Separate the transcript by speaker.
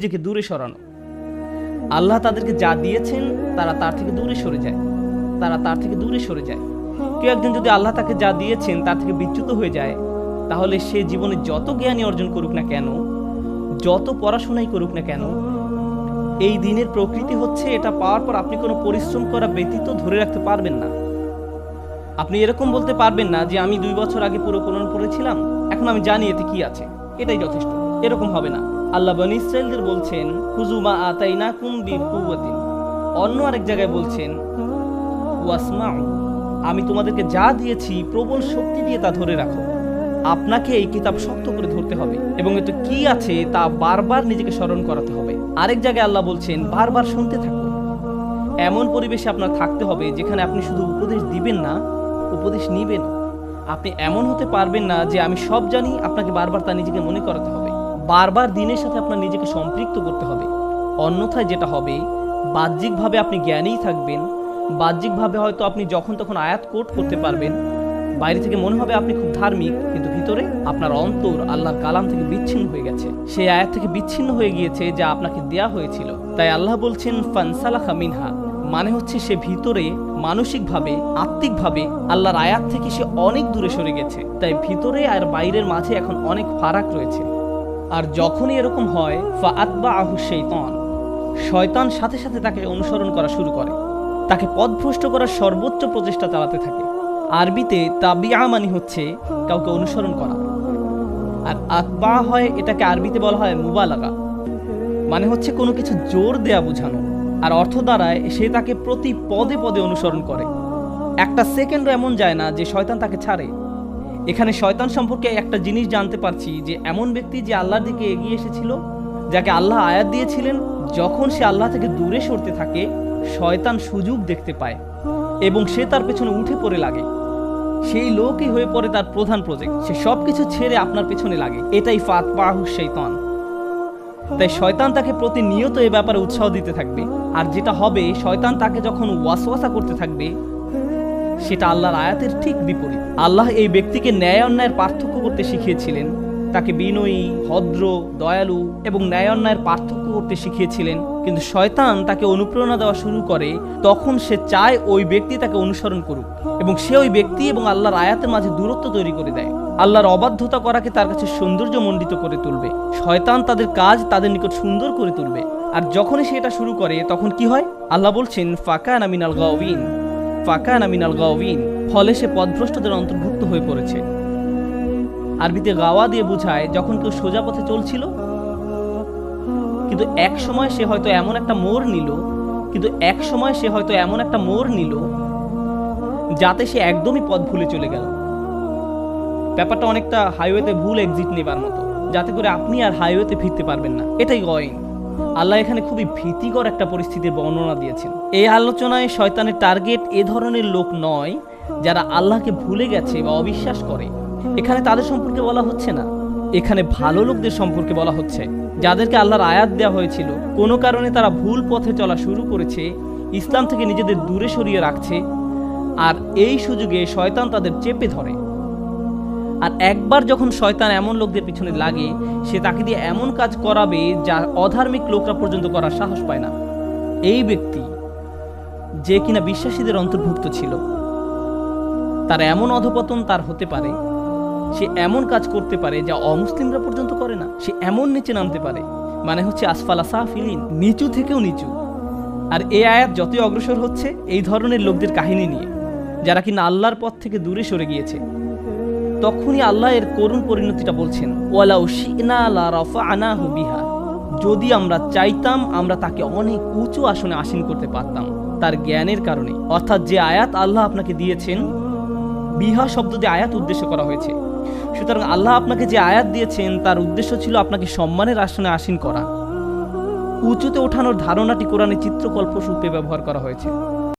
Speaker 1: নিজেকে দূরে সরানো। আল্লাহ তাদেরকে যা দিয়েছেন তারা তার থেকে দূরে সরে যায়, কেউ একজন যদি আল্লাহ তাকে যা দিয়েছেন তার থেকে বিচ্যুত হয়ে যায়, তাহলে সে জীবনে যত জ্ঞানী অর্জন করুক না কেন, যত পড়াশোনাই করুক না কেন, এই দিনের প্রকৃতি হচ্ছে এটা পাওয়ার পর আপনি কোনো পরিশ্রম করা ব্যতীত ধরে রাখতে পারবেন না। আপনি এরকম বলতে পারবেন না যে আমি 2 বছর আগে পুরো কোরআন পড়েছিলাম, এখন আমি জানি এতে কি আছে, এটাই যথেষ্ট। এরকম হবে না। আল্লাহ বনী ইসরাঈলদের বলছেন খুযু মা আতাইনাকুম বিকুওয়াতিন, অন্য আরেক জায়গায় বলছেন ওয়াসমাউ, আমি তোমাদেরকে যা দিয়েছি প্রবল শক্তি দিয়ে তা ধরে রাখো। আপনাকে এই কিতাব শক্ত করে ধরতে হবে এবং এতে কি আছে তা বারবার নিজেকে স্মরণ করাতে হবে। আরেক জায়গায় আল্লাহ বলছেন বারবার শুনতে থাকুন। এমন পরিবেশে আপনার থাকতে হবে যেখানে আপনি শুধু উপদেশ দিবেন না, উপদেশ নিবেন। আপনি এমন হতে পারবেন না যে আমি সব জানি, আপনাকে বারবার তা নিজেকে মনে করাতে হবে, বারবার দিনের সাথে আপনার নিজেকে সম্পৃক্ত করতে হবে। অন্যথায় যেটা হবে, বাহ্যিকভাবে আপনি জ্ঞানীই থাকবেন, বাহ্যিকভাবে হয়তো আপনি যখন তখন আয়াত কোট করতে পারবেন, বাইরে থেকে মনে হবে আপনি খুব ধার্মিক, কিন্তু ভিতরে আপনার অন্তর আল্লাহর কালাম থেকে বিচ্ছিন্ন হয়ে গেছে, সেই আয়াত থেকে বিচ্ছিন্ন হয়ে গিয়েছে যা আপনাকে দেয়া হয়েছিল। তাই আল্লাহ বলছেন ফানসালাখা মিনহা, মানে হচ্ছে সে ভিতরে মানসিকভাবে, আত্মিকভাবে আল্লাহর আয়াত থেকে সে অনেক দূরে সরে গেছে। তাই ভিতরে আর বাইরের মাঝে এখন অনেক ফারাক রয়েছে। আর যখনই এরকম হয় ফাআতবাআহু শাইতান, শয়তান সাথে সাথে তাকে অনুসরণ করা শুরু করে, তাকে পথভ্রষ্ট করার সর্বোচ্চ প্রচেষ্টা চালাতে থাকে। আরবিতে তাবিআ মানে হচ্ছে কাউকে অনুসরণ করা, আর আতবা হয়, এটাকে আরবিতে বলা হয় মুবালাগা, মানে হচ্ছে কোনো কিছু জোর দেয়া বোঝানো। আর অর্থ দ্বারায় সে তাকে প্রতি পদে পদে অনুসরণ করে, একটা সেকেন্ডও এমন যায় না যে শয়তান তাকে ছাড়ে। এখানে শয়তান সম্পর্কে একটা জিনিস জানতে পারছি যে এমন ব্যক্তি যে আল্লাহর দিকে এগিয়ে এসেছিল, যাকে আল্লাহ আয়াত দিয়েছিলেন, যখন সে আল্লাহ থেকে দূরে সরতে থাকে শয়তান সুযোগ দেখতে পায় এবং সে তার পেছনে উঠে পড়ে লাগে। সেই লোকই হয়ে পড়ে তার প্রধান প্রজেক্ট, সে সবকিছু ছেড়ে আপনার পেছনে লাগে। এটাই ফাতবাহু শাইতান। তাই শয়তান তাকে প্রতিনিয়ত এ ব্যাপারে উৎসাহ দিতে থাকবে। আর যেটা হবে, শয়তান তাকে যখন ওয়াসওয়াসা করতে থাকবে, সেটা আল্লাহর আয়াতের ঠিক বিপরীত। আল্লাহ এই ব্যক্তিকে ন্যায় অন্যায়ের পার্থক্য করতে শিখিয়েছিলেন, তাকে বিনয়ী, ভদ্র, দয়ালু এবং ন্যায় অন্যায়ের পার্থক্য করতে শিখিয়েছিলেন। কিন্তু শয়তান তাকে অনুপ্রেরণা দেওয়া শুরু করে, তখন সে চায় ওই ব্যক্তি তাকে অনুসরণ করুক এবং সে ওই ব্যক্তি এবং আল্লাহর আয়াতের মাঝে দূরত্ব তৈরি করে দেয়। আল্লাহর অবাধ্যতা করাকে তার কাছে সৌন্দর্য মণ্ডিত করে তুলবে। শয়তান তাদের কাজ তাদের নিকট সুন্দর করে তুলবে। আর যখনই সে এটা শুরু করে, তখন কি হয়? আল্লাহ বলছেন ফাকানা মিনাল গাওয়িন, ফাকানা মিনাল গাওয়িন, ফলে সে পথভ্রষ্টদের অন্তর্ভুক্ত হয়ে পড়েছে। আরবিতে গাওয়া দিয়ে বোঝায় যখন কেউ সোজা পথে চলছিল, কিন্তু এক সময় সে হয়তো এমন একটা মোড় নিল যাতে সে একদমই পথ ভুলে চলে গেল। ব্যাপারটা অনেকটা হাইওয়েতে ভুল এক্সিট নেবার মতো, যাতে করে আপনি আর হাইওয়েতে ফিরতে পারবেন না। এটাই গাওয়িন। আল্লাহ এখানে খুবই ভীতিকর একটা পরিস্থিতির বর্ণনা দিয়েছেন। এই আলোচনায় শয়তানের টার্গেট এ ধরনের লোক নয় যারা আল্লাহকে ভুলে গেছে বা অবিশ্বাস করে। এখানে তাদের সম্পর্কে বলা হচ্ছে না, এখানে ভালো লোকদের সম্পর্কে বলা হচ্ছে, যাদেরকে আল্লাহর আয়াত দেওয়া হয়েছিল। কোনো কারণে তারা ভুল পথে চলা শুরু করেছে, ইসলাম থেকে নিজেদের দূরে সরিয়ে রাখছে, আর এই সুযোগে শয়তান তাদের চেপে ধরে। আর একবার যখন শয়তান এমন লোকদের পিছনে লাগে, সে তাকে দিয়ে এমন কাজ করাবে যা অধার্মিক লোকরা পর্যন্ত করার সাহস পায় না। এই ব্যক্তি যে কিনা বিশ্বাসীদের অন্তর্ভুক্ত ছিল, তার এমন অধপতন তার হতে পারে, সে এমন কাজ করতে পারে যা অমুসলিমরা পর্যন্ত করে না। সে এমন নিচে নামতে পারে, মানে হচ্ছে আসফালা সাফিলিন, নিচু থেকেও নিচু। আর এই আয়াত যতই অগ্রসর হচ্ছে এই ধরনের লোকদের কাহিনী নিয়ে, যারা কিনা আল্লাহর পথ থেকে দূরে সরে গিয়েছে, তখনই আল্লাহ এর করুণ পরিণতিটা বলছেন, ওয়ালাউ শি'না লা রাফা'নাহু বিহা, যদি আমরা চাইতাম আমরা তাকে অনেক উঁচু আসনে আসীন করতে পারতাম তার জ্ঞানের কারণে। অর্থাৎ যে আয়াত আল্লাহ আপনাকে দিয়েছেন, বিহা শব্দ দিয়ে আয়াত উদ্দেশ্য করা হয়েছে। সুতরাং আল্লাহ আপনাকে যে আয়াত দিয়েছেন তার উদ্দেশ্য ছিল আপনাকে সম্মানের আসনে আসীন করা। উঁচুতে ওঠানোর ধারণাটি কোরআনে চিত্রকল্প রূপে ব্যবহার করা হয়েছে।